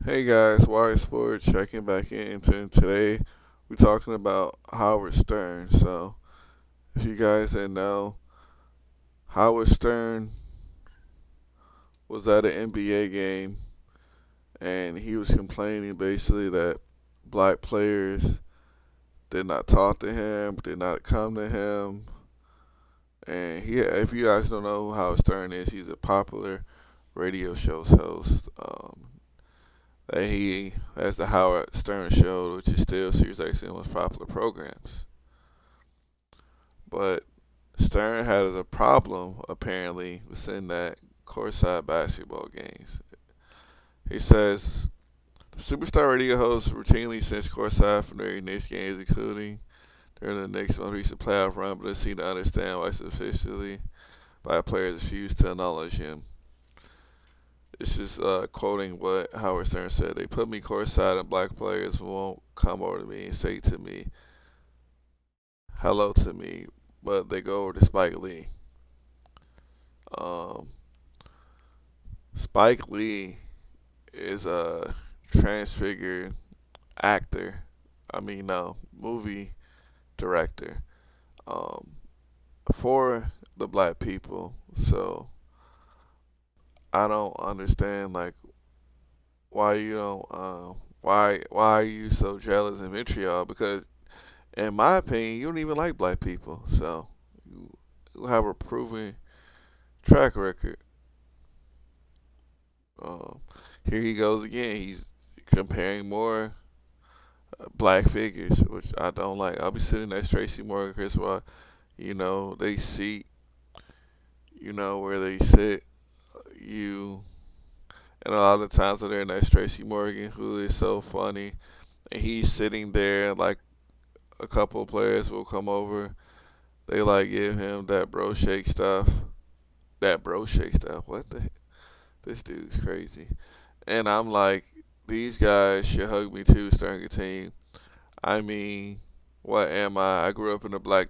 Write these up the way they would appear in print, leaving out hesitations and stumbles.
Hey guys, Y Sports checking back in. And today we're talking about Howard Stern. So, if you guys didn't know, Howard Stern was at an NBA game and he was complaining basically that black players did not talk to him, did not come to him. And if you guys don't know who Howard Stern is, he's a popular radio show host. That he has the Howard Stern Show, which is still Sirius XM's most popular programs. But Stern has a problem apparently with sitting at courtside basketball games. He says the superstar radio host routinely sits courtside for their Knicks games, including during the Knicks' most recent playoff run, but doesn't seem to understand why it's officially black players refuse to acknowledge him. This is quoting what Howard Stern said. They put me courtside and black players won't come over to me and say to me, hello to me, but they go over to Spike Lee. Um, Spike Lee is a transfigured actor. I mean, no, movie director um, for the black people. So I don't understand like why you don't why are you so jealous and vitriol? Because in my opinion, you don't even like black people. So you have a proven track record. Um, Here he goes again. He's comparing more black figures, which I don't like. I'll be sitting next to Tracy Morgan, Chris Rock. They seat, where they sit. You, and a lot of times when they're next to Tracy Morgan, who is so funny, and he's sitting there, like a couple of players will come over. They like give him that bro shake stuff. That bro shake stuff. What the? This dude's crazy. And I'm like, these guys should hug me too, starting a team. I mean, what am I? I grew up in a black.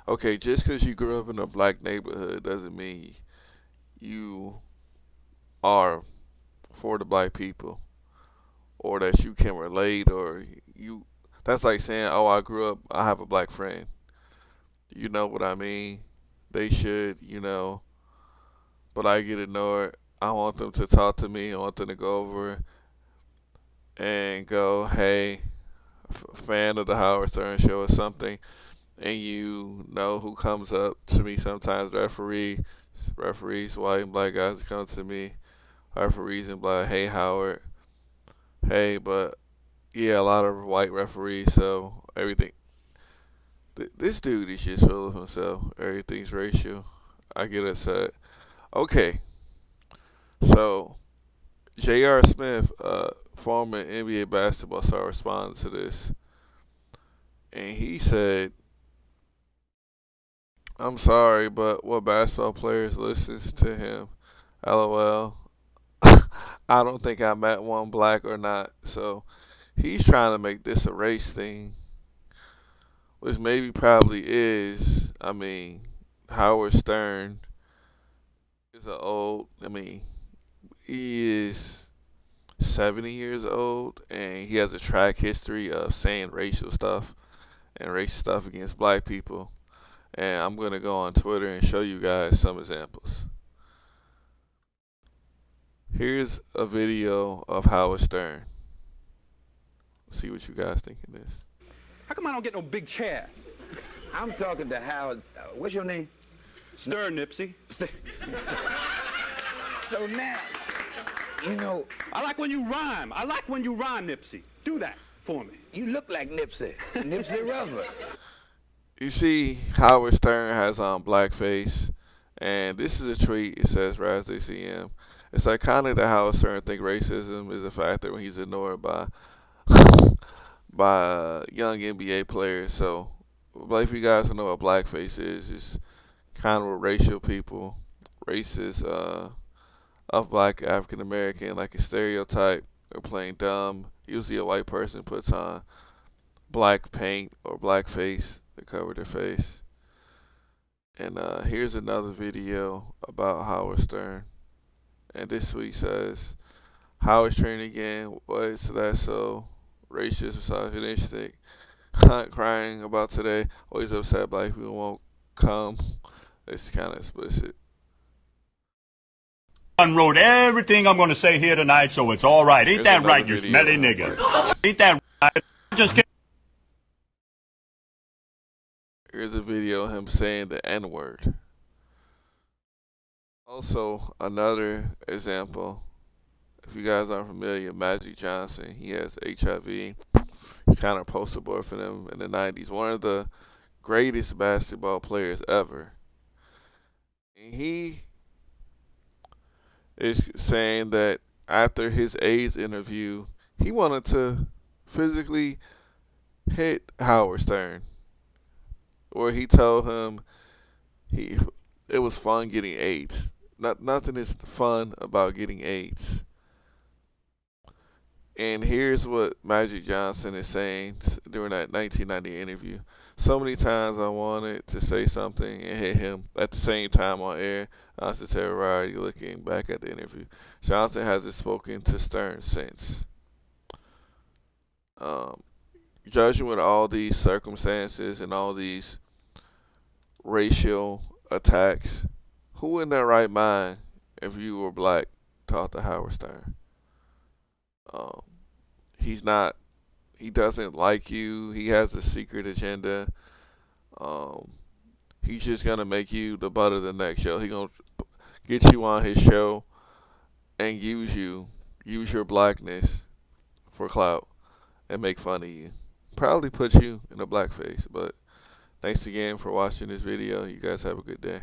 Okay, just because you grew up in a black neighborhood doesn't mean you are for the black people or that you can relate or you. That's like saying, oh, I grew up, I have a black friend. You know what I mean? They should, but I get ignored. I want them to talk to me. I want them to go over and go, hey, fan of the Howard Stern Show or something. And you know who comes up to me sometimes, referees, white and black guys come to me, referees and black, hey Howard, hey, but yeah, a lot of white referees, so everything. This dude is just full of himself. Everything's racial. I get upset. Okay, so J.R. Smith, former NBA basketball star, responded to this, and he said, "I'm sorry, but what basketball players listens to him? LOL. I don't think I met one black or not. So he's trying to make this a race thing, which maybe probably is. I mean, Howard Stern is a old. I mean, he is 70 years old, and he has a track history of saying racial stuff and racist stuff against black people. And I'm gonna go on Twitter and show you guys some examples. Here's a video of Howard Stern. See what you guys think of this. How come I don't get no big chair? I'm talking to Howard. What's your name? Stern, Nipsey. So now, you know, I like when you rhyme. I like when you rhyme, Nipsey. Do that for me. you look like Nipsey. Nipsey Russell. You see, Howard Stern has on blackface, and this is a tweet. It says, "Raz DCM." It's iconic that Howard Stern think racism is a factor when he's ignored by young NBA players. So, like, if you guys don't know what blackface is, it's kind of what racial people, racist, of black African American, like a stereotype. They're playing dumb. Usually, a white person puts on black paint or blackface to cover their face. And here's another video about Howard Stern. And this tweet says, how it's training again, was that so racist, misogynistic, Hunt crying about today, always upset black people won't come. It's kind of explicit. Unwrote everything I'm going to say here tonight, so it's all right. Ain't Here's that another right, you video smelly of him nigger? breaking down. Ain't that right? Just kidding. Here's a video of him saying the N word. Also, another example, if you guys aren't familiar, Magic Johnson, he has HIV. He's kind of poster boy for them in the 90s. One of the greatest basketball players ever. And he is saying that after his AIDS interview, he wanted to physically hit Howard Stern, where he told him he it was fun getting AIDS. Nothing is fun about getting AIDS. And here's what Magic Johnson is saying during that 1990 interview. So many times I wanted to say something and hit him at the same time on air. Honestly, terrorized looking back at the interview. Johnson hasn't spoken to Stern since. Um, Judging with all these circumstances and all these racial attacks, who in their right mind, if you were black, talked to Howard Stern? Um, he's not. He doesn't like you. He has a secret agenda. Um, he's just gonna make you the butt of the next show. He gonna get you on his show and use your blackness for clout and make fun of you. Probably put you in a blackface. But thanks again for watching this video. You guys have a good day.